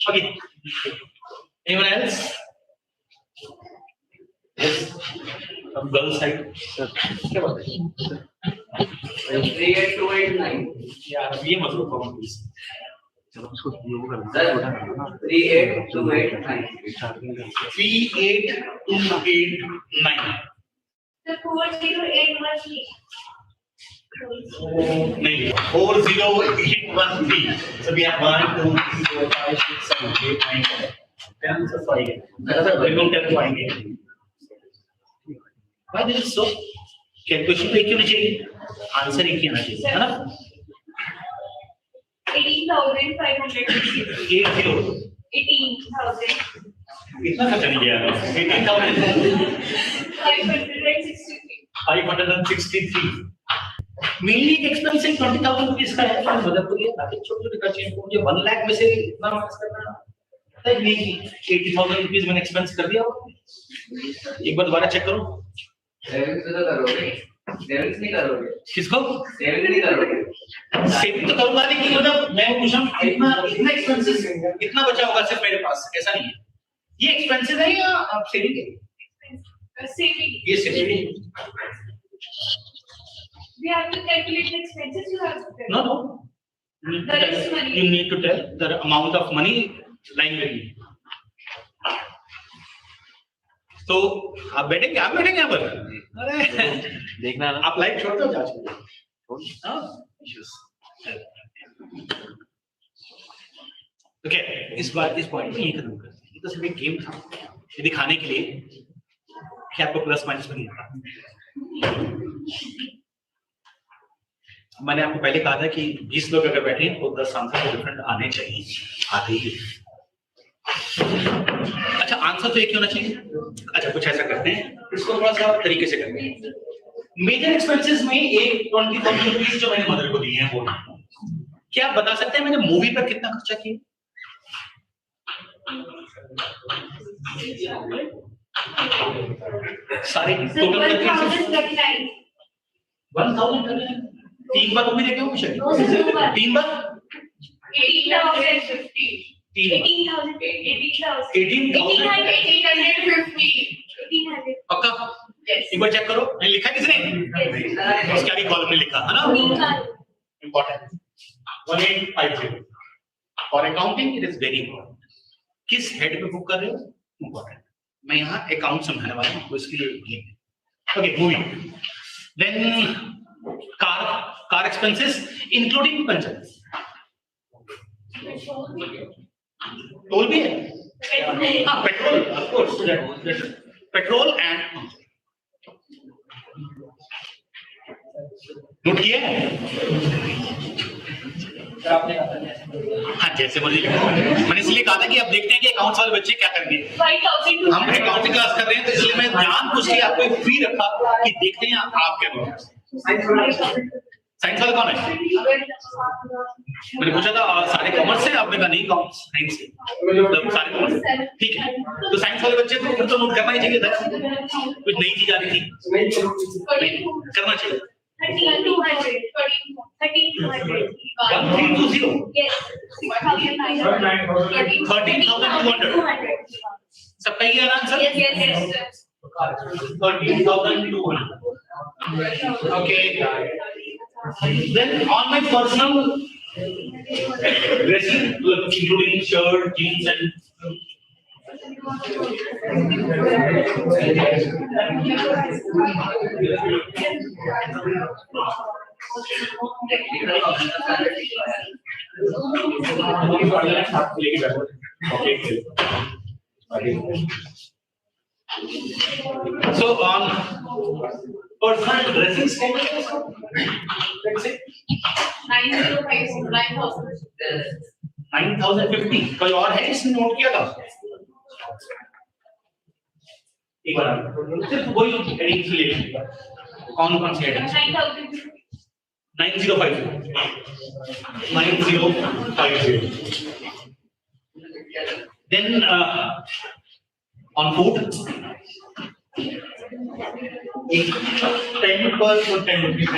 Okay. Anyone else? Yes. From girl side. क्या बात है? 38289. यार ये मत लो कॉमन प्लीज. चलो उसको ये वो कर 38289. 38289. The 4081 नहीं 40813. So we have 1 2 3 4 5 6 7 8 9 10 so 5. That's a very 10 5. Why this is so? क्या क्वेश्चन पे क्यों नहीं चाहिए? आंसर एक ही आना चाहिए, है ना? 18,560. 18,000. कितना खर्चा नहीं किया? 18,563. मेनली एक एक्सपेंस है 20,000 रुपीस का है, तो मदद तो ये बाकी छोटे-छोटे खर्चे हैं, मुझे 1 लाख में से इतना माइनस करना है नहीं. 80,000 रुपीस मैंने एक्सपेंस कर दिया. एक बार दोबारा चेक करो. सेविंग्स तो करोगे, सेविंग्स नहीं करोगे. किसको? सेविंग नहीं करोगे. सेविंग तो करूंगा, लेकिन मतलब मैं पूछ रहा हूं इतना एक्सपेंसेस इतना बचा होगा सिर्फ मेरे पास, ऐसा नहीं है. ये एक्सपेंसेस है या आप सेविंग है? Saving. ये saving. We have to calculate the expenses. You have to tell. No. There is money. You need to tell the amount of money lying with you. तो आप बैठेंगे यहाँ पर? अरे देखना ना. आप लाइव छोड़ते हो जांच? ओके, इस पॉइंट में ये खत्म करते हैं. ये तो सिर्फ एक गेम था, ये दिखाने के लिए कि आपको प्लस माइनस में नहीं आता. मैंने आपको पहले कहा था कि 20 लोग अगर बैठे हैं तो 10 आंसर डिफरेंट आने चाहिए. आते ही. अच्छा, आंसर तो एक ही होना चाहिए. अच्छा, कुछ ऐसा करते हैं, इसको थोड़ा सा तरीके से करते हैं. मेजर एक्सपेंसेस में एक 20,000 रुपीस जो मैंने मदर को दिए हैं वो क्या आप बता सकते हैं मैंने मूवी पर कितना खर्चा किया? सारे टोटल 1,039. 3 बार मूवी देखे हो मुझे? 3 बार 18,050. 18,850. पक्का? एक बार चेक करो. नहीं लिखा किसने? उसके आगे कॉलम में लिखा है ना? इंपॉर्टेंट. 1850. और accounting it is very important. किस हेड पे बुक कर रहे हो? इंपॉर्टेंट. मैं यहाँ अकाउंट समझाने वाला हूँ, इसके लिए okay. Movie. Then car expenses including puncture. Toll भी है. हाँ, petrol of course. Petrol and note किया है? हाँ, जैसे मर्जी. मैंने इसलिए कहा था कि आप देखते हैं कि अकाउंट्स वाले बच्चे क्या करेंगे. हम अकाउंटिंग क्लास कर रहे हैं, तो इसलिए मैं ध्यान पूछ के आपको फ्री रखा कि देखते हैं आप क्या करोगे. साइंस वाला कौन है? मैंने पूछा था सारे कॉमर्स से, आपने कहा नहीं कॉमर्स साइंस से. मतलब सारे कॉमर्स. ठीक है, तो साइंस वाले बच्चे तो फिर तो नोट करना ही चाहिए था. कुछ नई चीज आ रही थी, करना चाहिए. 13,200. 1320. Yes. 13,200. सबका ये answer? Yes. 13,200. Okay. Then on my personal dressing, including shirt, jeans, and so on personal dressing standards, let's say 9,050. कोई और है इसने नोट किया था? एक बार सिर्फ वही हेडिंग ले लीजिएगा. कौन सी heading? 9050. 9050. Then on food, 10 per 10 rupees.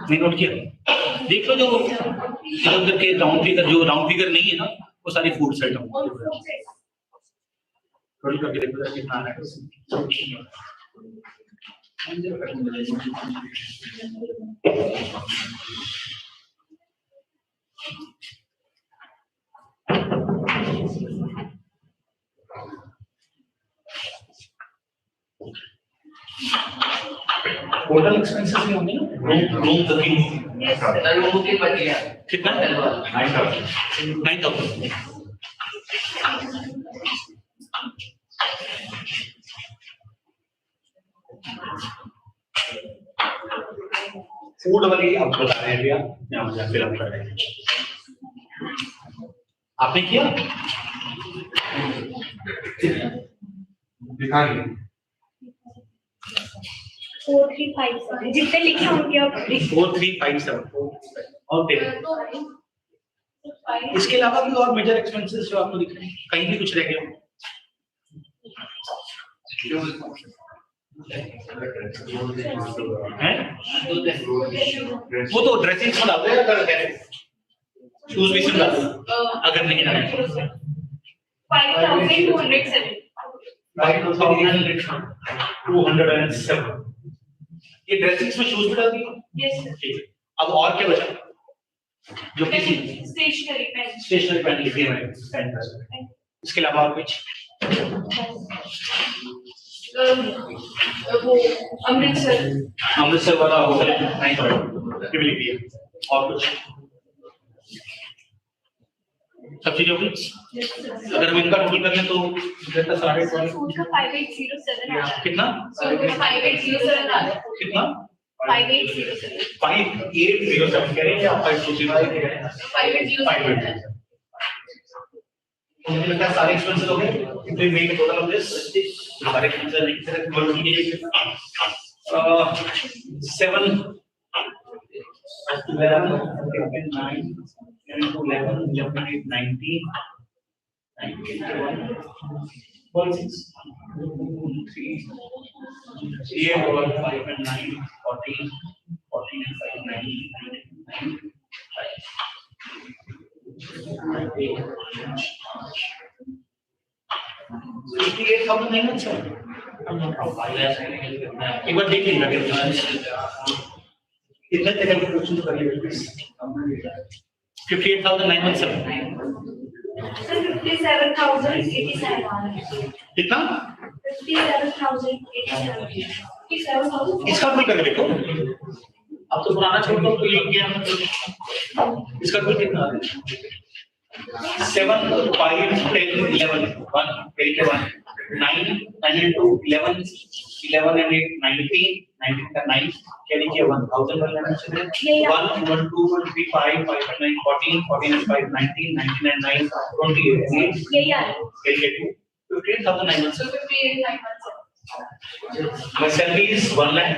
नहीं नोट किया? देख लो जो इधर उधर के राउंड फिगर, जो राउंड फिगर नहीं है ना, वो सारी फूड आइटम। थोड़ी करके देखो जरा कितना आ रहा है। टोटल एक्सपेंसेस भी होंगे ना, रूम बुकिंग रूम बुकिंग बच गया कितना? 9,000। फूड वाली आप बता रहे हैं भैया, यहाँ से फिल अप कर रहे हैं। आपने किया? दिखा रही 4357 जितने लिखे होंगे आप 4357 और इसके अलावा भी और मेजर एक्सपेंसेस जो आपको दिख रहे हैं, कहीं भी कुछ रह गया? हैं? वो तो ड्रेसिंग में डालते हैं, अगर है शूज भी सिर्फ डालते हैं, अगर नहीं डालते 5207 5207 ये ड्रेसिंग्स में शूज भी डाल दिए? Yes sir. ठीक है, अब और क्या बचा जो किसी स्टेशनरी पेन स्टेशनरी पेन लिखी है मैंने पेन का, इसके अलावा और कुछ? वो अमृतसर वाला होटल नहीं तो ये भी लिख दिया, और कुछ? सब चीज होगी। अगर हम इनका टोटल कर लें तो कितना? 5807 आ रहा है। कितना? 5807 आ रहा है। कितना? 5807 5807 कह रहे हैं या 5207 कह रहे हैं? 5807 मुझे लगता है सारे एक्सपेंसेस हो गए। इतने मेन टोटल ऑफ दिस सारे एक्सपेंसेस एक तरह से वर्क कीजिए। 7 11 9 10 to 11 11 8 19 16 3 8 5 and 9 14 14 and 5 19 एक बार देख लीजिएगा कितना इतना कैलकुलेशन करिए प्लीज। 58,917 57,087 आ रहा है। कितना? 57,087 इसका कुल करके देखो, अब तो पुराना छोड़ दो तो ये क्या? इसका कुल कितना आ रहा है? 7 5 10 11 1 8 1 9 9 and 2 11 11 and 8 19 19 का 9 क्या लिखिए 1011 1 1 2 1 3 5 5 and 9 14 14 and 5 19 19 and 9 28 8 यही आ रहा है। क्या लिखिए 58,917 my salary is 1 lakh.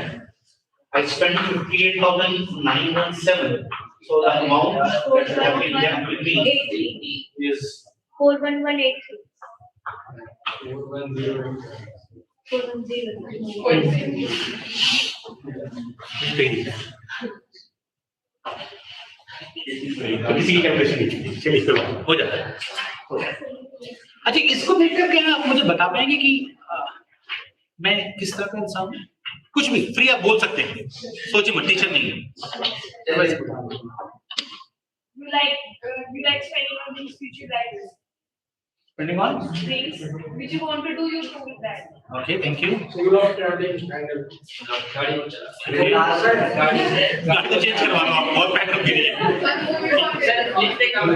I spent 58,917. So the amount that have been left with me is 41183 तो किसी की कैलकुलेशन नहीं, चलिए फिर हो जाता है। अच्छा, इसको देख करके आप मुझे बता पाएंगे कि मैं किस तरह का इंसान हूँ? कुछ भी फ्री आप बोल सकते हैं, सोचिए मत, टीचर नहीं है। You like spending on things which you like. Spending on? Things which you want to do, you do with that. Okay, thank you. So you love traveling and गाड़ी तो चेंज करवाना आप, बहुत पैक रख दीजिए।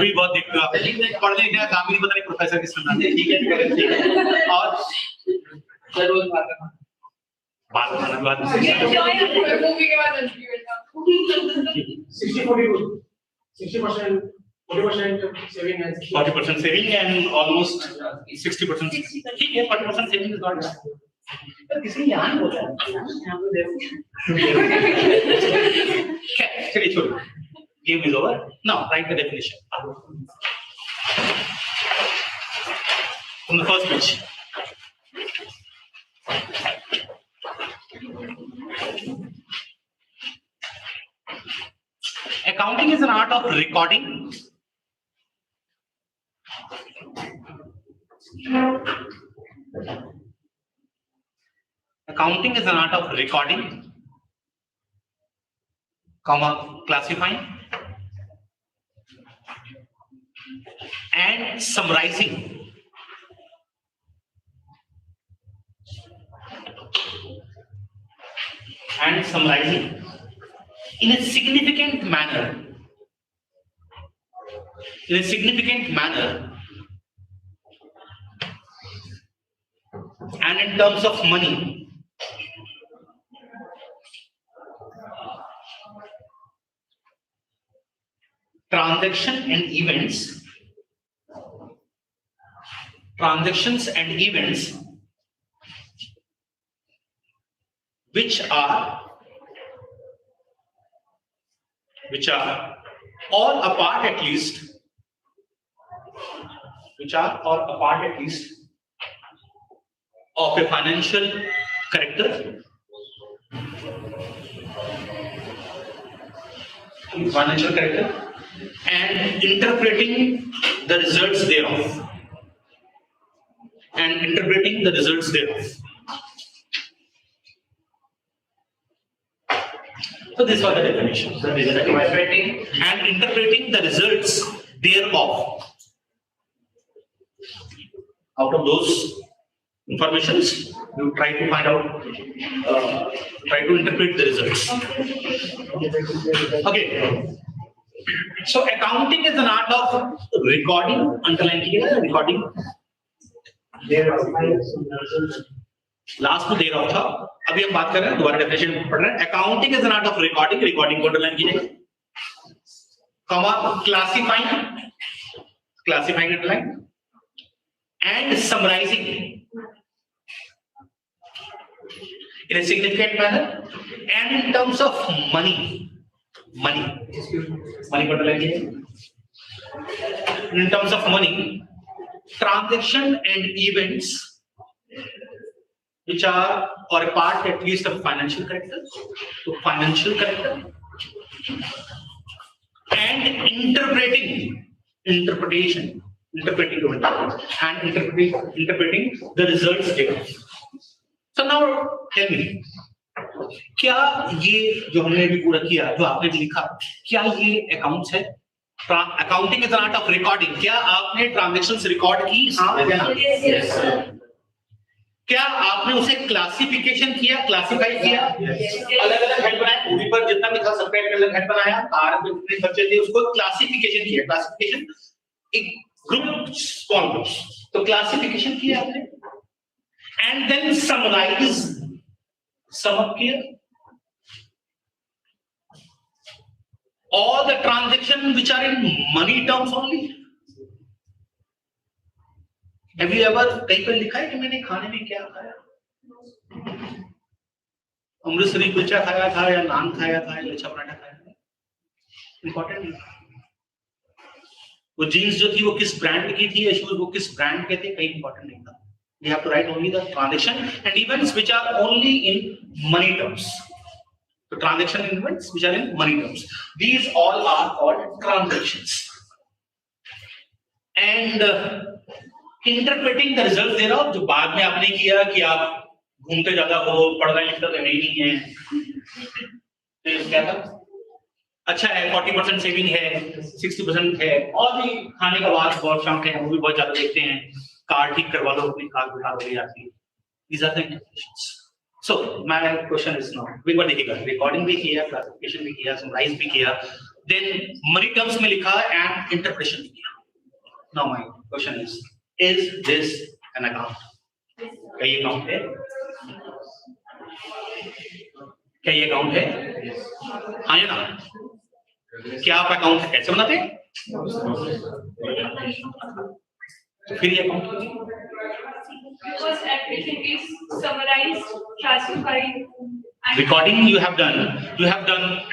भी बहुत दिक्कत है, पढ़ने लिखने का काम ही नहीं पता नहीं प्रोफेसर किस तरह से। ठीक है और सर रोज बात करना बात करना बात मूवी के बाद 60% 40% saving and 40% saving and almost 60%. ठीक है, 40% saving is not bad. तो किसी ने यहाँ बोला है, यहाँ पे देखो। चलिए छोड़ो, game is over. Now write the definition. from the first page. Accounting is an art of recording. Accounting is an art of recording, classifying, and summarizing in a significant manner. And in terms of money. Transactions and events which are or apart at least of a financial character, and interpreting the results thereof. So this was the definition. And interpreting the results thereof. Out of those informations, you try to find out, try to interpret the results. Okay. So accounting is an art of recording, underline here, recording. Last में देर था, अभी हम बात कर रहे हैं, दोबारा definition पढ़ रहे हैं. Accounting is an art of recording, recording को अंडरलाइन कीजिए, comma classifying underline, and summarising in a significant manner, and in terms of money को अंडरलाइन कीजिए. In terms of money, transaction and events which are or a part at least of financial character, and interpreting the results thereof. So now tell me, क्या ये जो हमने भी पूरा किया, जो आपने भी लिखा, क्या ये अकाउंट्स है? Accounting is an art of recording. क्या आपने ट्रांजैक्शंस रिकॉर्ड की? हाँ या ना? क्या आपने उसे क्लासिफिकेशन किया, क्लासिफाई किया? अलग-अलग हेड बनाए, मूवी पर जितना भी था सबका एक अलग हेड बनाया, कार में जितने खर्चे थे उसको क्लासिफिकेशन किया. क्लासिफिकेशन एक ग्रुप, स्मॉल ग्रुप्स, तो क्लासिफिकेशन किया आपने, and then summarise, sum up किया all the transactions which are in money terms only. Have you ever कहीं पर लिखा है कि मैंने खाने में क्या खाया? अमृतसरी कुलचा खाया था या नान खाया था या लच्छा पराठा खाया था? इंपॉर्टेंट नहीं. वो जीन्स जो थी वो किस ब्रांड की थी या शूज वो किस ब्रांड के थे, कहीं इंपॉर्टेंट नहीं था. You have to write only the transaction and events which are only in money terms. The transaction events which are in money terms. These all are called transactions. And interpreting the results thereof, जो बाद में आपने किया कि आप घूमते ज्यादा हो, पढ़ना लिखना तो नहीं है, तो क्या था? अच्छा है, 40% सेविंग है, 60% है, और भी खाने का बहुत शौक है, वो भी बहुत ज्यादा देखते हैं. कार ठीक करवा लो, अपनी कार बुला लो जाती है. These are the interpretations. So my question is now, एक बार देखिएगा, रिकॉर्डिंग भी किया, क्लासिफिकेशन भी किया, समराइज भी किया, then मनी टर्म्स में लिखा and interpretation भी किया. Now my question is this an account? क्या ये अकाउंट है? क्या ये अकाउंट है? हाँ या ना? क्या आप अकाउंट कैसे बनाते हैं? तो फिर ये account because everything is summarized, classified. Recording you have done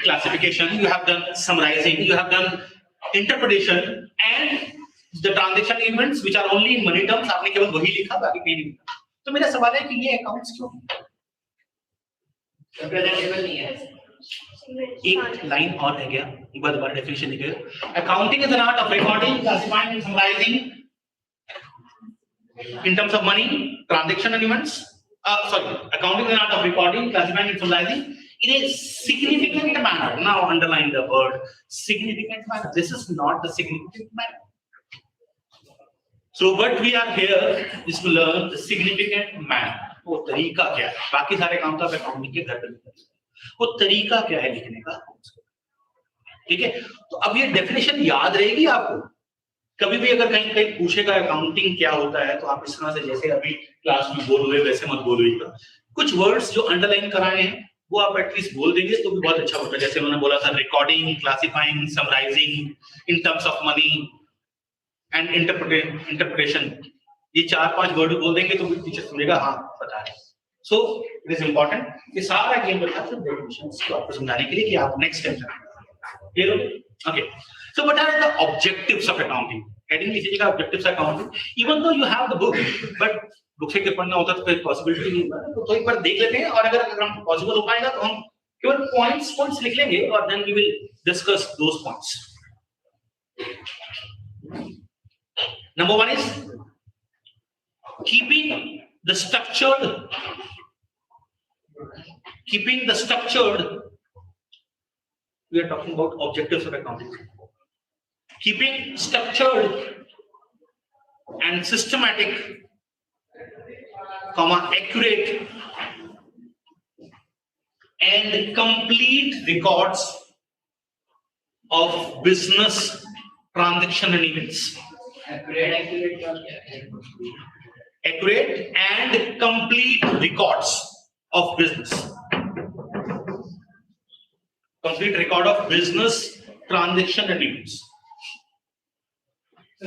classification, you have done summarizing, you have done interpretation, and the transaction events which are only in money terms, आपने केवल वही लिखा, बाकी कहीं नहीं लिखा। तो मेरा सवाल है कि ये अकाउंट्स क्यों रिप्रेजेंटेबल नहीं है। एक लाइन और रह गया, एक बार दोबारा डेफिनेशन लिखिएगा। Accounting is an art of recording, classifying and summarising in terms of money, transaction and events. Accounting is an art of recording, classifying and summarizing in a significant manner. Now underline the word significant manner. This is not the significant manner. So what we are here is to learn the significant manner. वो तरीका क्या है? बाकी सारे काम तो आप accounting के घर पे लिखते हैं। वो तरीका क्या है लिखने का? ठीक है? तो अब ये डेफिनेशन याद रहेगी आपको। कभी भी अगर कहीं कहीं पूछेगा अकाउंटिंग क्या होता है, तो आप इस तरह से जैसे अभी क्लास में बोल रहे वैसे मत बोलिएगा। कुछ वर्ड्स जो अंडरलाइन कराए हैं वो आप एटलीस्ट बोल देंगे तो भी बहुत अच्छा होता है। जैसे उन्होंने बोला था recording, classifying, summarising in terms of money and interpretation, ये 4-5 वर्ड बोल देंगे तो टीचर सुनेगा हाँ पता है। सो इट इज इंपॉर्टेंट कि सारा गेम बता है डेफिनेशंस को आपको समझाने के लिए कि आप नेक्स्ट स्टेप क्लियर हो। Okay, so what are the objectives of accounting? Heading लीजिएगा objectives of accounting. Even though you have the book, but book से पढ़ना होता तो कोई पॉसिबिलिटी नहीं है, तो एक बार देख लेते हैं और अगर हम पॉसिबल हो पाएगा तो हम केवल पॉइंट्स लिख लेंगे और then we will discuss those points. Number 1 is keeping the structured. We are talking about objectives of accounting. Keeping structured and systematic, accurate and complete records of business transaction and events. Accurate and complete records of business. Complete record of business transaction and events.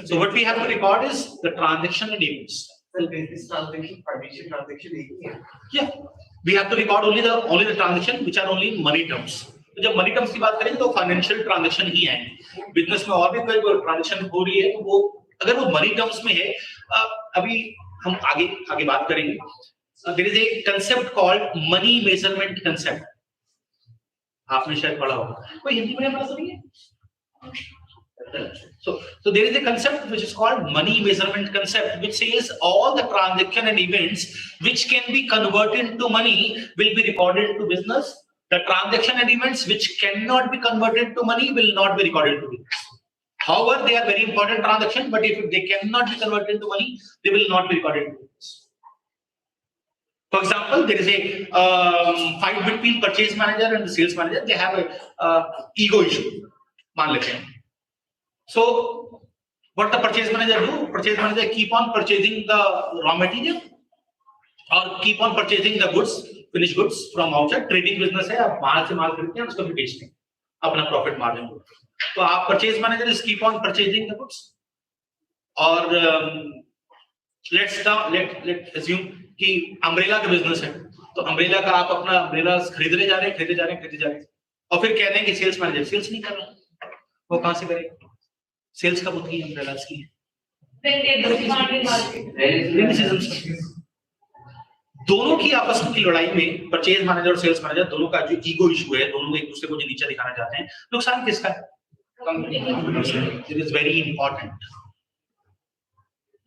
So what we have to record is the transaction and events. Well, this transaction, financial transaction, Yeah, we have to record only the transaction which are only in money terms. तो जब money terms की बात करेंगे तो financial transaction ही आएंगे। Business में और भी कोई ट्रांजैक्शन हो रही है तो वो अगर वो मनी टर्म्स में है, अभी हम आगे बात करेंगे। There is a concept called money measurement concept, आपने शायद पढ़ा होगा। कोई हिंदी में पढ़ा तो नहीं है? So there is a concept which is called money measurement concept, which says all the transaction and events which can be converted into money will be recorded into business. The transaction and events which cannot be converted to money will not be recorded to business. However, they are very important transactions, but if they cannot be converted into money, they will not be recorded to business. For example, there is a fight between purchase manager and the sales manager. They have a ego issue. मान लेते हैं. So, what the purchase manager do? Purchase manager keep on purchasing the raw material or keep on purchasing the goods, finished goods from outside. Trading business है, आप बाहर से माल खरीदते हैं, उसको भी बेचते हैं, अपना profit margin को. तो आप purchase manager is keep on purchasing the goods. और let's assume कि umbrella का business है, तो umbrella का आप अपना umbrella खरीदने जा रहे हैं, और फिर कह रहे हैं कि sales manager sales नहीं कर रहा, वो कहाँ से करेगा? सेल्स का बुद्धि अम्ब्रेलास की दोनों की आपस की लड़ाई में परचेज मैनेजर और सेल्स मैनेजर दोनों का जो ईगो इशू है, दोनों एक दूसरे को जो नीचा दिखाना चाहते हैं, नुकसान किसका है? It is very important,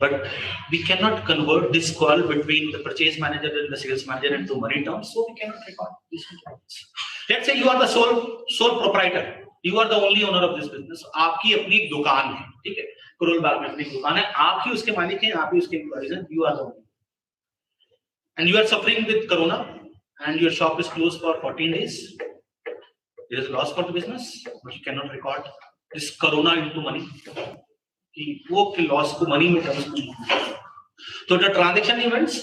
but we cannot convert this call between the purchase manager and the sales manager into money terms, so we cannot record these terms. Let's say you are the sole proprietor. You are the only owner of this business. आपकी अपनी एक दुकान है, ठीक है? करोल बाग में अपनी दुकान है, आप ही उसके मालिक हैं, आप ही उसके एम्प्लॉइज हैं. You are the owner, and you are suffering with corona, and your shop is closed for 14 days. There is a loss for the business, but you cannot record this corona into money. कि वो loss को money में terms में. So the transaction events,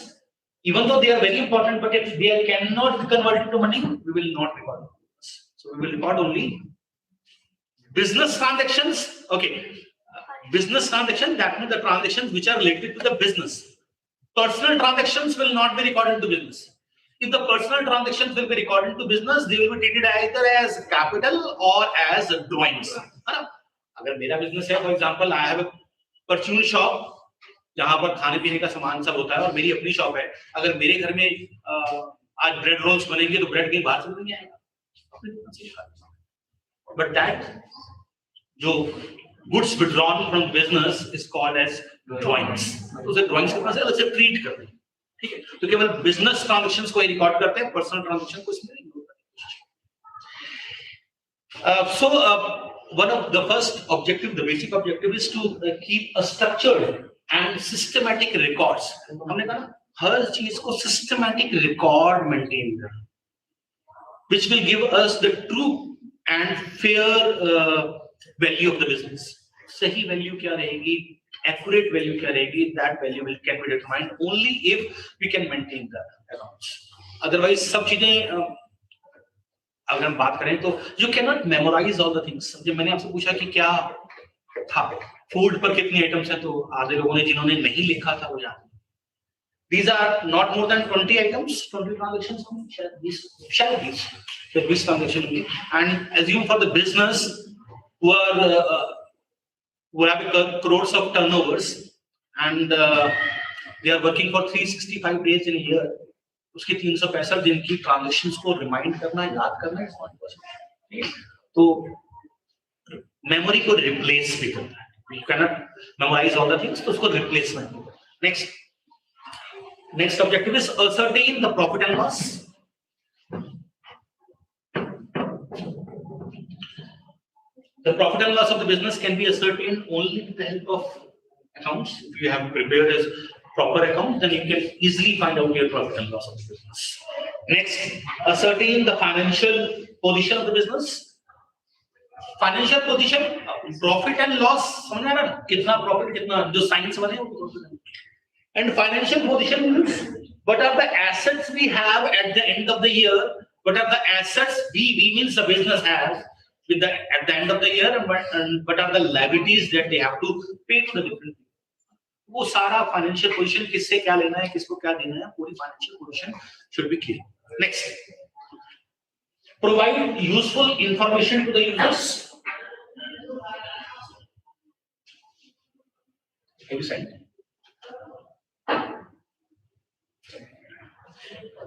even though they are very important, but if they cannot be converted to money, we will not record. So we will record only business transactions. Okay, business transaction, that means the transactions which are related to the business. Personal transactions will not be recorded to business. If the personal transactions will be recorded to business, they will be treated either as capital or as drawings. अगर मेरा business है, for example, I have a परचून shop जहां पर खाने पीने का सामान सब होता है, और मेरी अपनी शॉप है। अगर मेरे घर में आज ब्रेड रोल्स बनेंगे तो ब्रेड कहीं बाहर से नहीं आएगा। बट दैट जो goods withdrawn from business is called as drawings. तो उसे ड्राइंग्स के पास अलग से ट्रीट करते हैं, ठीक है। तो केवल बिजनेस ट्रांजैक्शंस को ही रिकॉर्ड करते हैं, पर्सनल ट्रांजैक्शन को इसमें नहीं होता। One of the first objective, the basic objective is to keep a structured and systematic records. हमने कहा हर चीज को systematic record maintain करना, which will give us the true and fair value of the business. सही value क्या रहेगी, accurate value क्या रहेगी, that value can be determined only if we can maintain the accounts. Otherwise सब चीजें अगर हम बात करें तो you cannot memorize all the things. जब मैंने आपसे पूछा कि क्या था फूड पर कितनी आइटम्स हैं, तो आधे लोगों ने जिन्होंने नहीं लिखा था वो याद नहीं। These are not more than 20 items, 20 transactions. Shall these 20 transactions only. And assume for the business who have crores of turnovers and they are working for 365 days in a year. उसके 365 दिन की ट्रांजैक्शंस को remind करना, याद करना is not possible. तो memory को replace भी करना है, you can not memorise all the things, तो उसको replacement. Next objective is ascertain the profit and loss. The profit and loss of the business can be ascertained only with the help of accounts. If you have prepared a proper account, then you can easily find out your profit and loss of the business. Next, ascertain the financial position of the business. Financial position, profit and loss, समझ आना ना, कितना profit, कितना, जो science वाले हैं वो। And financial position means what are the assets we have at the end of the year, what are the assets we means the business has at the end of the year, and what are the liabilities that they have to pay to the different. वो सारा financial position किससे क्या लेना है, किसको क्या देना है, पूरी financial position should be clear. Next, provide useful information to the users.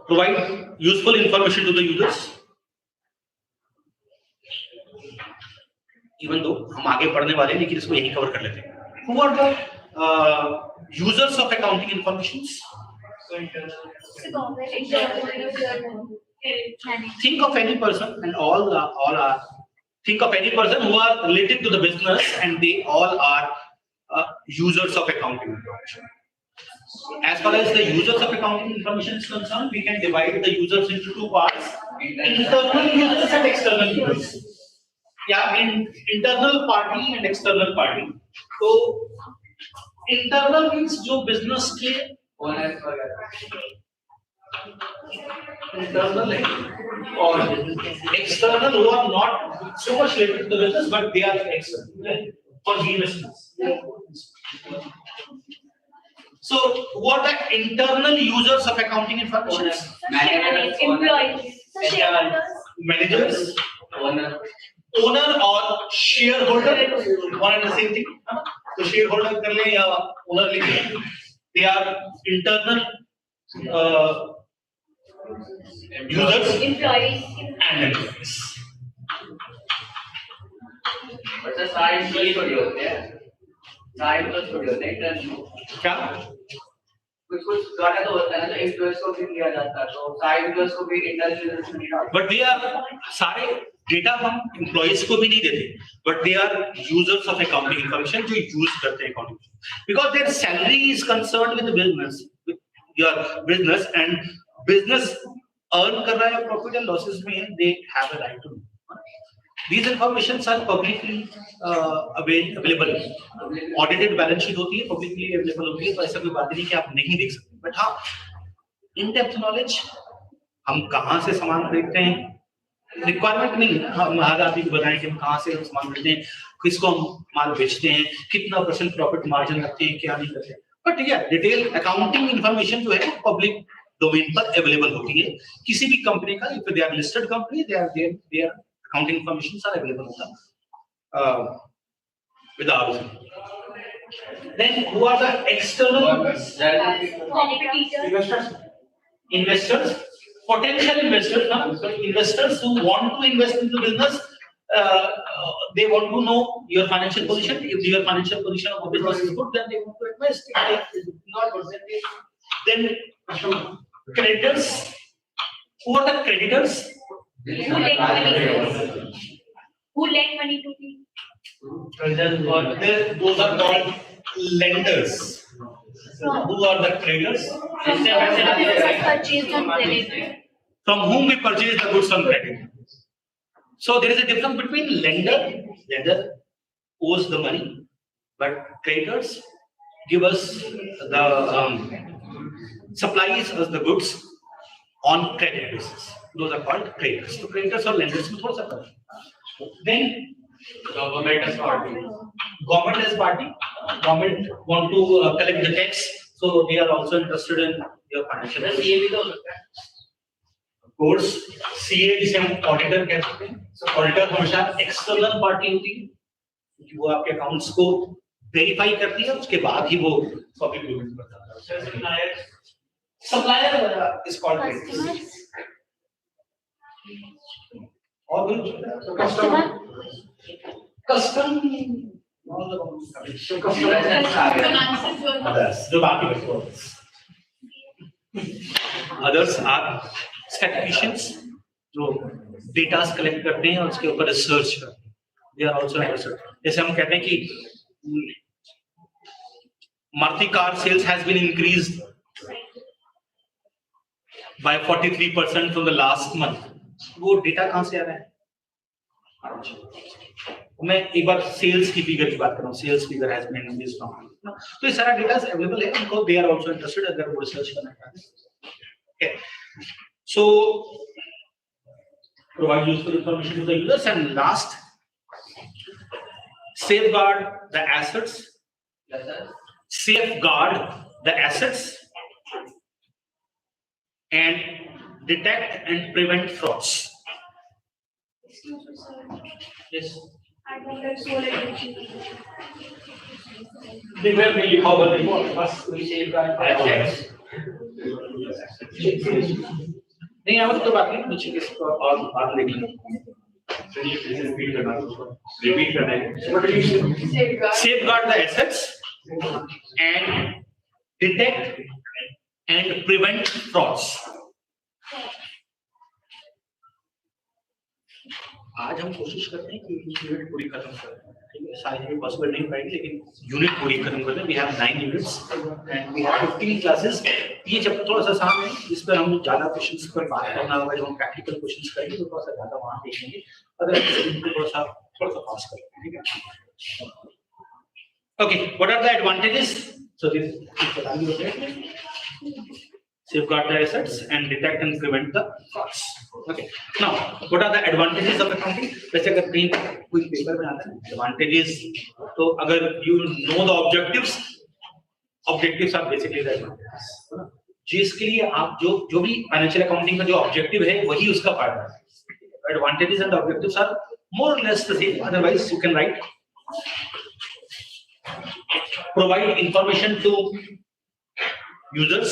Provide useful information to the users. Even though हम आगे पढ़ने वाले हैं, लेकिन इसको यही कवर कर लेते हैं। Who are the users of accounting informations? Think of any person, and all are think of any person who are related to the business, and they all are users of accounting information. As far as the users of accounting information is concerned, we can divide the users into two parts: internal users and external users. Internal party and external party. तो internal means जो business के owners वगैरह internal है, और external who are not so much related to the business but they are external for business. So what are the internal users of accounting information? Employees. Managers, owner और shareholder, one and the same thing. तो shareholder कर ले या owner लिख ले, they are internal users Employees. and employees. But sir सारे employ थोड़ी होते हैं, सारे एम्प्लॉय थोड़ी होते हैं इंटर्न। क्या कुछ द्वारा तो होता है ना, तो एम्प्लॉयज को भी दिया जाता है, तो सारे एम्प्लॉयज को भी इंटर्न यूजर्स में नहीं। बट दे आर सारे डेटा हम एम्प्लॉइज को भी नहीं देते, but they are users of accounting information जो यूज करते हैं accounting, because their salary is concerned with business, your business, and business earn कर रहा है प्रॉफिट एंड लॉसेस में, they have a right to know. These informations are publicly available. Audited balance sheet होती है, publicly available होती है, तो ऐसा कोई बात नहीं कि आप नहीं देख सकते। बट हाँ, in depth knowledge, हम कहाँ से सामान खरीदते हैं, रिक्वायरमेंट नहीं है हम हर आदमी को बताएं कि हम कहाँ से सामान खरीदते हैं, किसको हम माल बेचते हैं, कितना % प्रॉफिट मार्जिन रखते हैं, क्या नहीं करते हैं। बट ठीक है, डिटेल अकाउंटिंग इंफॉर्मेशन जो है वो पब्लिक डोमेन पर अवेलेबल होती है। किसी भी कंपनी का, if they are listed company, they are accounting informations are available with the ROC. Then who are the external Competitors. investors? Potential investors, huh? So investors who want to invest into business, they want to know your financial position. If your financial position of a business is good, then they want to invest. If it is not good, then creditors. Who are the creditors? Who lend money? Who lend money to me? Those are called lenders. Who are the traders? Purchased on credit. From whom we purchase the goods on credit. So there is a difference between lender owes the money, but creditors give us the supplies us the goods on credit basis. Those are called creditors. So creditors or lenders में थोड़ा सा फर्क है. Then government as party. Government want to collect the tax, so they are also interested in your financial. ये भी तो हो सकता है. Of course, CA जिसे हम ऑडिटर कह सकते हैं. So ऑडिटर हमेशा एक्सटर्नल पार्टी होती है, क्योंकि वो आपके अकाउंट्स को वेरीफाई करती है, उसके बाद ही वो पब्लिक डोमेन में जाता है. Supplier is called creditors. और customer. Others are statisticians जो डेटा कलेक्ट करते हैं और उसके ऊपर रिसर्च करते हैं. They are also interested. जैसे हम कहते हैं कि Maruti car sales has been increased by 43% from the last month. वो डेटा कहाँ से आ रहा है? मैं एक बार सेल्स की फिगर की बात कर रहा हूँ. Sales figure has been increased now. तो ये सारा डेटा अवेलेबल है, उनको दे आर आल्सो इंटरेस्टेड अगर वो रिसर्च करना चाहते हैं. Okay, so provide useful information to the users and last safeguard the assets. Safeguard the assets and detect and prevent frauds. Excuse me, sir. Yes. I don't like solar energy. Where will you cover the first We safeguard the assets. नहीं आवत तो बात नहीं, नीचे किस और बात लिख लो. रिपीट करना है. Safeguard the assets and detect and prevent frauds. आज हम कोशिश करते हैं कि यूनिट पूरी खत्म करें. ठीक है, सारी चीजें पॉसिबल नहीं पाएंगे, लेकिन यूनिट पूरी खत्म कर लें. We have 9 units and we have 15 classes. ये चैप्टर थोड़ा सा आसान है, इस पर हम ज्यादा क्वेश्चंस पर बात करना होगा. जब हम प्रैक्टिकल क्वेश्चंस करेंगे तो थोड़ा सा ज्यादा वहां देखेंगे. अगर थोड़ा सा पास करें. ठीक है. Okay, what are the advantages? So this is the value of it. Safeguard the assets and detect and prevent the frauds. Okay. Now, what are the advantages of accounting? वैसे अगर कहीं कोई पेपर में आता है advantages, तो अगर you know the objectives are basically the advantages. जिसके लिए आप जो भी फाइनेंशियल अकाउंटिंग का जो ऑब्जेक्टिव है वही उसका पार्ट है. Advantages and objectives are more or less the same. Otherwise, you can write. Provide information to users.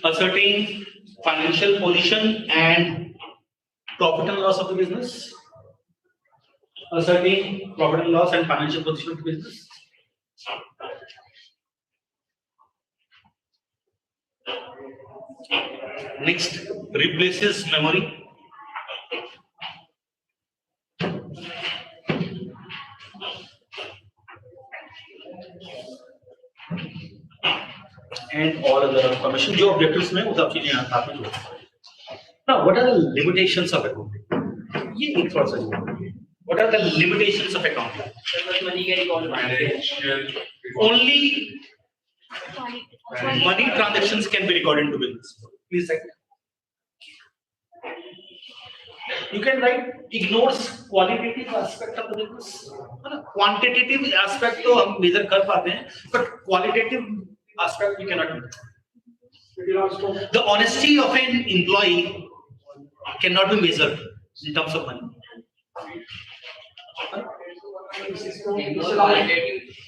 Ascertain financial position and profit and loss of the business. Ascertain profit and loss and financial position of the business. Next, replaces memory. And all other information. जो objectives में वो सब चीजें यहाँ साथ में जोड़ते हैं. Now, what are the limitations of accounting? ये एक थोड़ा सा जोड़. What are the limitations of accounting? Only money transactions can be recorded into business. Please write. You can write ignores qualitative aspect of the business. Quantitative aspect तो हम measure कर पाते हैं, but qualitative aspect we cannot do. The honesty of an employee cannot be measured in terms of money.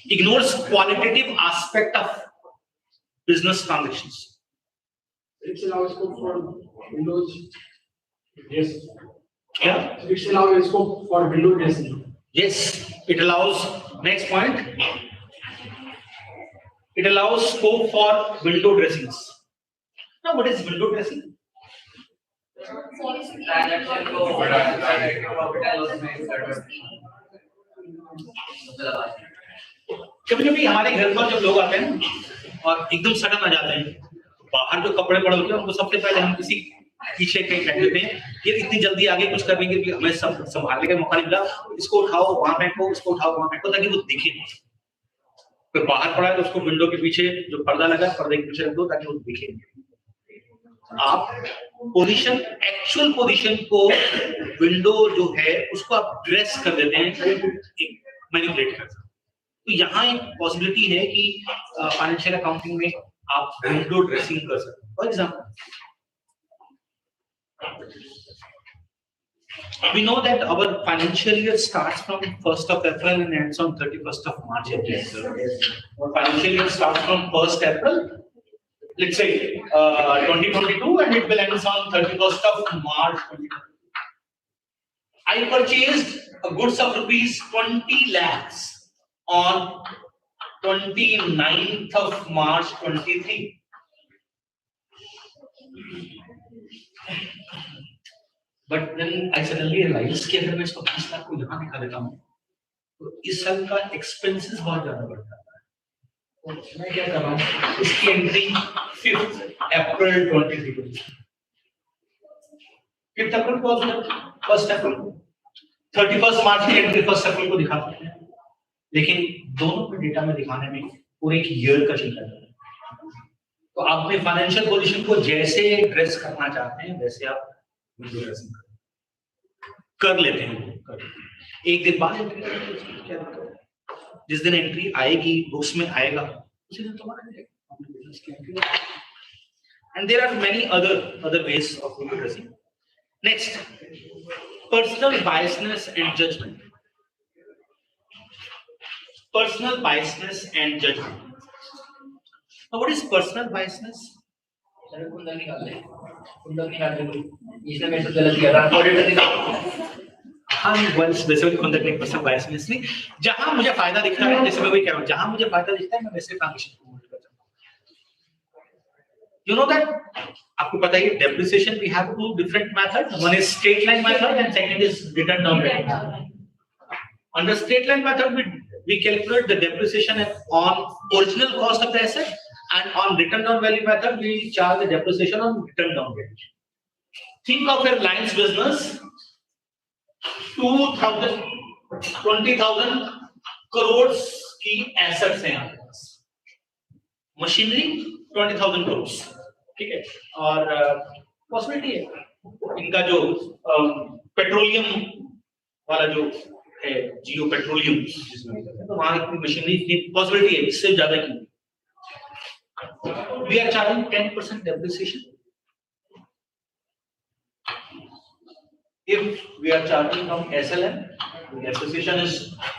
Ignores qualitative aspect of business transactions. It's allows scope for windows. Yes. Yeah. It's allows scope for window dressing. Yes, it allows. Next point. It allows scope for window dressings. Now, what is window dressing? Transaction को profit and loss में कभी-कभी हमारे घर पर जब लोग आते हैं और एकदम सडन आ जाते हैं, बाहर जो कपड़े पड़े होते हैं उनको सबसे पहले हम किसी पीछे कहीं फेंक देते हैं। ये इतनी जल्दी आगे कुछ करने के लिए हमें सब संभालने का मौका नहीं मिला। इसको उठाओ वहां फेंको, इसको उठाओ वहां फेंको, ताकि वो दिखे। कोई बाहर पड़ा है तो उसको विंडो के पीछे जो पर्दा लगा है पर्दे के पीछे रख दो ताकि वो दिखे। आप पोजीशन, एक्चुअल पोजीशन को विंडो जो है उसको आप ड्रेस कर देते हैं, मैनिपुलेट कर सकते हैं। तो यहाँ एक पॉसिबिलिटी है कि फाइनेंशियल अकाउंटिंग में आप विंडो ड्रेसिंग कर सकते हैं। For example, we know that our financial year starts from 1st of April and ends on 31st of March every year. Our financial year starts from 1st April, let's say 2022, and it will end on 31st of March 2022. I purchased a goods of rupees 20 lakhs on 29th of March 23. But then I suddenly realized कि अगर मैं इसको 20 लाख को यहाँ दिखा देता हूँ तो इस साल का एक्सपेंसेस बहुत ज्यादा बढ़ जाता है। तो मैं क्या कर रहा हूँ, इसकी entry 5th April 23 5th April को 1st April को 31st March की एंट्री 1st April को दिखा सकते हैं, लेकिन दोनों के डेटा में दिखाने में पूरे एक ईयर का चिंता है। तो आप अपने फाइनेंशियल पोजीशन को जैसे ड्रेस करना चाहते हैं वैसे आप विंडो ड्रेसिंग कर लेते हैं। एक दिन बाद जिस दिन एंट्री आएगी बुक्स में आएगा उसी दिन तुम्हारा। And there are many other ways of window dressing. Next, personal biasness and judgement. Personal biasness and judgement. Now, what is personal biasness? कुंडल निकाल ले, कुंडल निकाल ले। इसने मेरे से गलत किया था, ऑडिटर निकाल। हम one specific conducting personal biasness नहीं, जहां मुझे फायदा दिखता है, जैसे मैं वही कह रहा हूं, जहां मुझे फायदा दिखता है मैं वैसे ट्रांजैक्शन को मूव करता हूं। You know that आपको पता है depreciation we have two different methods, one is straight line method and second is return down method. Under straight line method we calculate the depreciation on original cost of the asset, and on return down value method we charge the depreciation on return down value. Think of a lines business, 20,000 crores की assets हैं आपके पास, machinery 20,000 crores, ठीक है, और possibility है इनका जो petroleum वाला जो है जियो पेट्रोलियम जिसमें तो वहां की मशीनरी की पॉसिबिलिटी है, इससे ज्यादा की। We are charging 10% depreciation. If we are charging from SLM, the depreciation is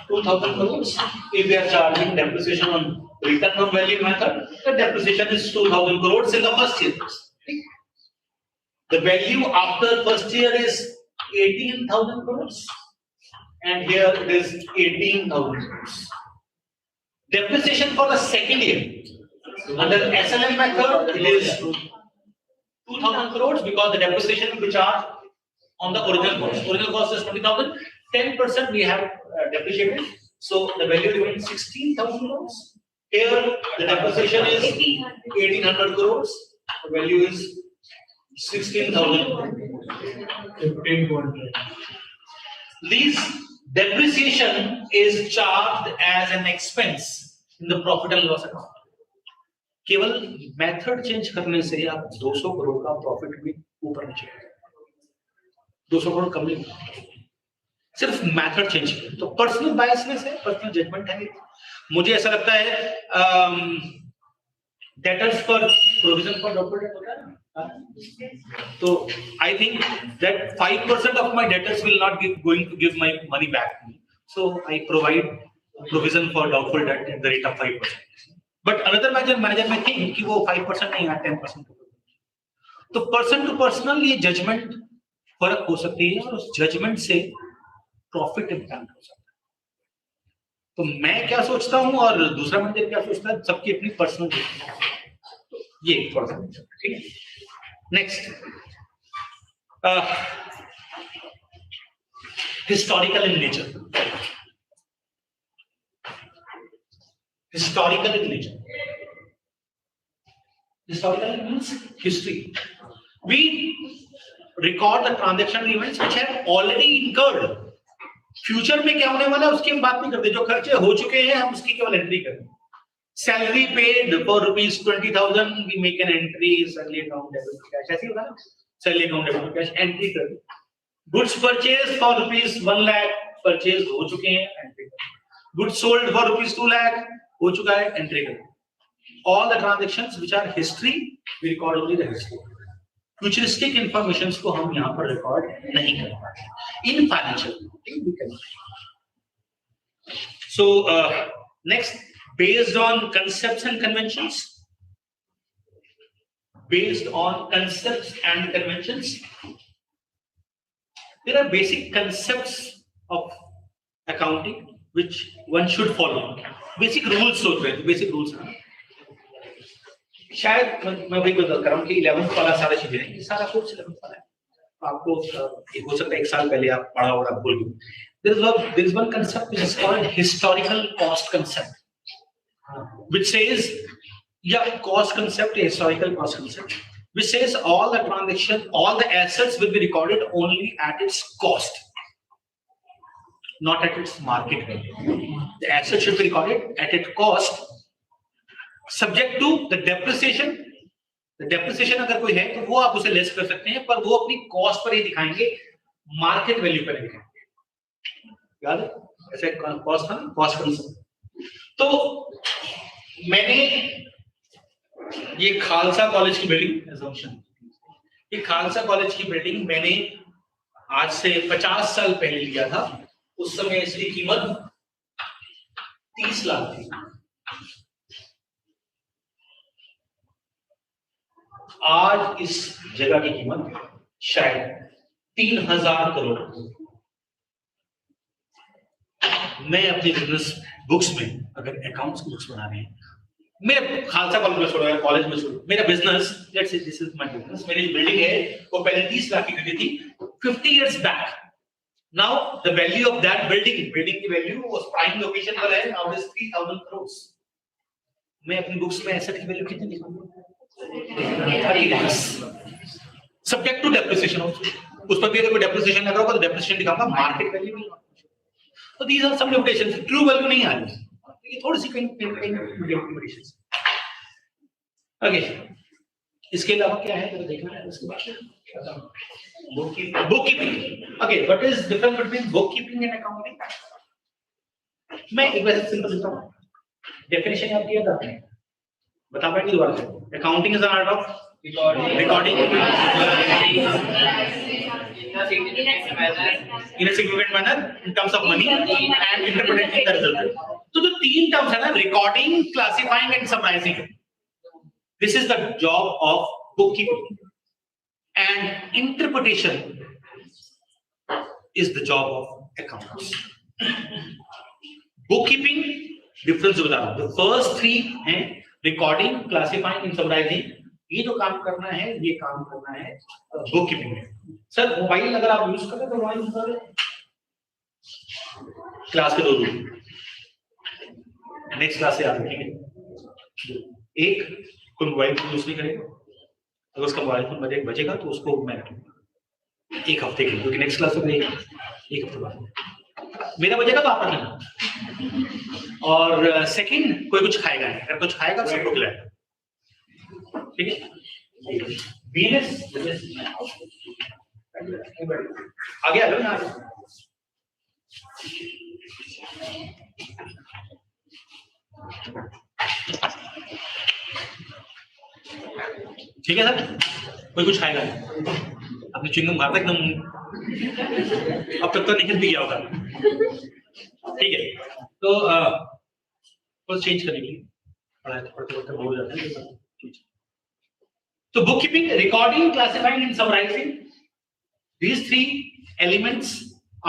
2,000 crores. If we are charging depreciation on return on value method, the depreciation is 2,000 crores in the first year. The value after first year is 18,000 crores, and here it is 18,000 crores. Depreciation for the second year. Under SLM method, it is 2,000 crores because the depreciation will be charged on the original cost. Original cost is 20,000. 10% we have depreciated, so the value remains 16,000 crores. Here the depreciation is 1,800 crores. The value is 16,000. 15.8. This depreciation is charged as an expense in the profit and loss account. केवल method change करने से आप 200 करोड़ का profit भी ऊपर नीचे 200 करोड़ कम नहीं, सिर्फ मेथड चेंज किया। तो पर्सनल बायसनेस है, पर्सनल जजमेंट है। मुझे ऐसा लगता है डेटर्स पर प्रोविजन फॉर डाउटफुल डेट होता है ना, तो I think that 5% of my debtors will not going to give my money back, so I provide provision for doubtful debt at the rate of 5%. But another manager may think कि वो 5% नहीं है 10%. तो person to personal ये judgement फर्क हो सकती है और उस जजमेंट से प्रॉफिट इम्पैक्ट हो सकता है. तो मैं क्या सोचता हूं और दूसरा मैनेजर क्या सोचता है, सबकी अपनी पर्सनल ये थोड़ा सा ठीक है. Next, historical in nature. Historical in nature. Historical means history. We record the transaction events which have already incurred. Future में क्या होने वाला है उसकी हम बात नहीं करते, जो खर्चे हो चुके हैं हम उसकी केवल एंट्री करते हैं. Salary paid for ₹20,000 we make an entry salary account debit cash, ऐसे होगा ना, salary account debit cash entry कर. Goods purchase for ₹1 lakh purchase हो चुके हैं, एंट्री कर. गुड्स सोल्ड फॉर ₹2 लाख हो चुका है, एंट्री करें. All the transactions which are history we record only the history. Futuristic informations को हम यहां पर रिकॉर्ड नहीं कर पाते in financial. So next, based on concepts and conventions. Based on concepts and conventions, there are basic concepts of accounting which one should follow. Basic rules होते हैं, basic rules. शायद मैं वही बता रहा हूँ कि 11th वाला सारा चीजें हैं, ये सारा कोर्स 11th वाला है. आपको हो सकता है 1 साल पहले आप पढ़ा और आप भूल गए. There is one concept which is called historical cost concept, which says, cost concept, historical cost concept, which says all the transaction, all the assets will be recorded only at its cost, not at its market value. The asset should be recorded at its cost, subject to the depreciation. The depreciation अगर कोई है तो वो आप उसे less कर सकते हैं, पर वो अपनी कॉस्ट पर ही दिखाएंगे, मार्केट वैल्यू पर दिखाएंगे. याद है ऐसे कॉस्ट था ना, कॉस्ट कंसेप्ट. तो मैंने ये खालसा कॉलेज की बिल्डिंग assumption, ये खालसा कॉलेज की बिल्डिंग मैंने आज से 50 साल पहले लिया था. उस समय इसकी कीमत 30 लाख थी. आज इस जगह की कीमत शायद 3,000 करोड़. मैं अपनी बिजनेस बुक्स में अगर अकाउंट्स की बुक्स बना रहे हैं, मेरे खालसा कॉलेज में छोड़ो या कॉलेज में छोड़ो, मेरा business, let's say this is my business, मेरी बिल्डिंग है वो पहले 30 लाख की खरीदी थी 50 years back. Now the value of that building की value was prime location पर है, now it is 3,000 crores. मैं अपनी बुक्स में एसेट की वैल्यू कितनी लिखूंगा? 30 lakhs. Subject to depreciation also. उस पर भी अगर कोई depreciation लगा होगा तो depreciation दिखाऊंगा, market value नहीं. So these are some limitations. True value नहीं आ रही. ये थोड़ी सी limitations. Okay. इसके अलावा क्या है जरा देखना है उसके बाद. Bookkeeping. Okay, what is difference between bookkeeping and accounting? मैं एक वैसे सिंपल देता हूँ. Definition याद किया था आपने? बता पाएंगे दोबारा से? Accounting is the art of recording in a significant manner in terms of money and interpreting the result. तो जो 3 terms है ना, recording, classifying and summarizing. This is the job of bookkeeping. And interpretation is the job of accountants. Bookkeeping difference बता रहा हूँ. The first 3 हैं recording, classifying and summarizing. ये जो काम करना है, ये काम करना है bookkeeping में. सर मोबाइल अगर आप यूज कर रहे हैं तो मोबाइल यूज कर रहे हैं. क्लास के 2 रूल नेक्स्ट क्लास से आप देखेंगे. एक, कोई मोबाइल यूज नहीं करेगा, अगर उसका मोबाइल फोन बजेगा तो उसको मैं 1 हफ्ते के लिए, क्योंकि नेक्स्ट क्लास में 1 हफ्ते बाद मेरा बजेगा तो आप रखना. और सेकंड, कोई कुछ खाएगा नहीं, अगर कुछ खाएगा तो सबको खिलाएगा. ठीक है. बिजनेस आगे आ लो ना. ठीक है सर, कोई कुछ खाएगा नहीं, अपनी च्युइंगम खाता एकदम, अब तक तो निकल भी गया होगा। ठीक है, तो बस चेंज करने के लिए पढ़ते पढ़ते बोल जाते हैं। तो book keeping, recording, classifying and summarising, these three elements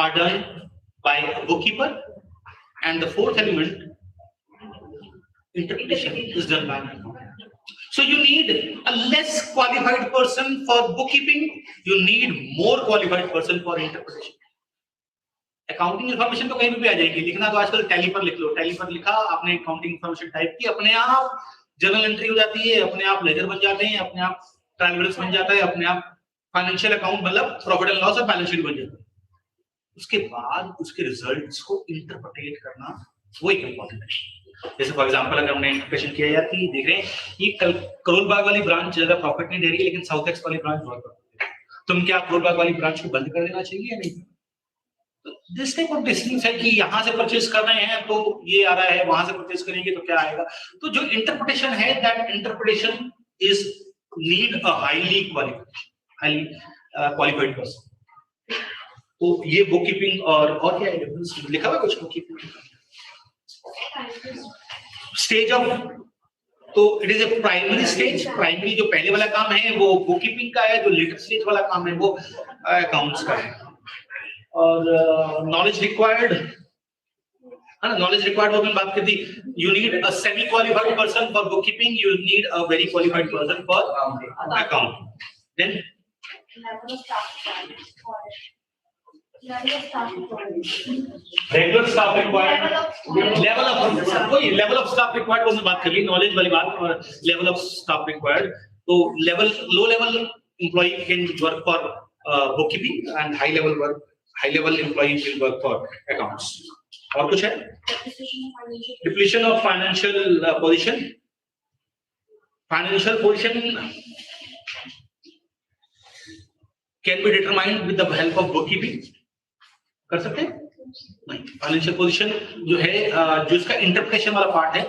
are done by a bookkeeper, and the fourth element, interpretation, is done by an accountant. So you need a less qualified person for bookkeeping, you need more qualified person for interpretation. Accounting information तो कहीं भी आ जाएगी, लिखना तो आजकल tally पर लिख लो, tally पर लिखा आपने अकाउंटिंग इन्फॉर्मेशन टाइप की, अपने आप जर्नल एंट्री हो जाती है, अपने आप लेजर बन जाते हैं, अपने आप ट्रायल बैलेंस बन जाता है, अपने आप फाइनेंशियल अकाउंट मतलब प्रॉफिट एंड लॉस और बैलेंस शीट बन जाता है। उसके बाद उसके रिजल्ट्स को इंटरप्रेट करना वो एक इम्पोर्टेंट है। जैसे फॉर एग्जांपल अगर हमने इंटरप्रेशन किया यार कि देख रहे हैं ये करोलबाग वाली ब्रांच ज्यादा प्रॉफिट नहीं दे रही है, लेकिन साउथ एक्स वाली ब्रांच बहुत प्रॉफिट दे रही है, तुम क्या करोलबाग वाली ब्रांच को बंद कर देना चाहिए या नहीं? दिस टाइप ऑफ डिसीजंस है कि यहाँ से परचेज कर रहे हैं तो ये आ रहा है, वहां से परचेज करेंगे तो क्या आएगा। तो जो इंटरप्रिटेशन है, that interpretation is need a highly qualified person. तो ये बुक कीपिंग और क्या है डिफरेंस लिखा हुआ कुछ बुक कीपिंग स्टेज ऑफ, तो it is a primary stage. Primary जो पहले वाला काम है वो बुक कीपिंग का है, जो लेटर स्टेज वाला काम है वो अकाउंट्स का है। और नॉलेज रिक्वायर्ड, नॉलेज रिक्वायर्ड वो बात करती, you need a semi qualified person for book keeping, you need a very qualified person for account. Then regular staff required, level of staff required वो मैं बात कर ली, नॉलेज वाली बात, और लेवल ऑफ स्टाफ रिक्वायर्ड। तो level, low level employ can work for book keeping and high level employ will work for accounts. और कुछ है? Depletion of financial position. Financial position can be determined with the help of book keeping. कर सकते हैं? नहीं, financial position जो है, जो इसका इंटरप्रिटेशन वाला पार्ट है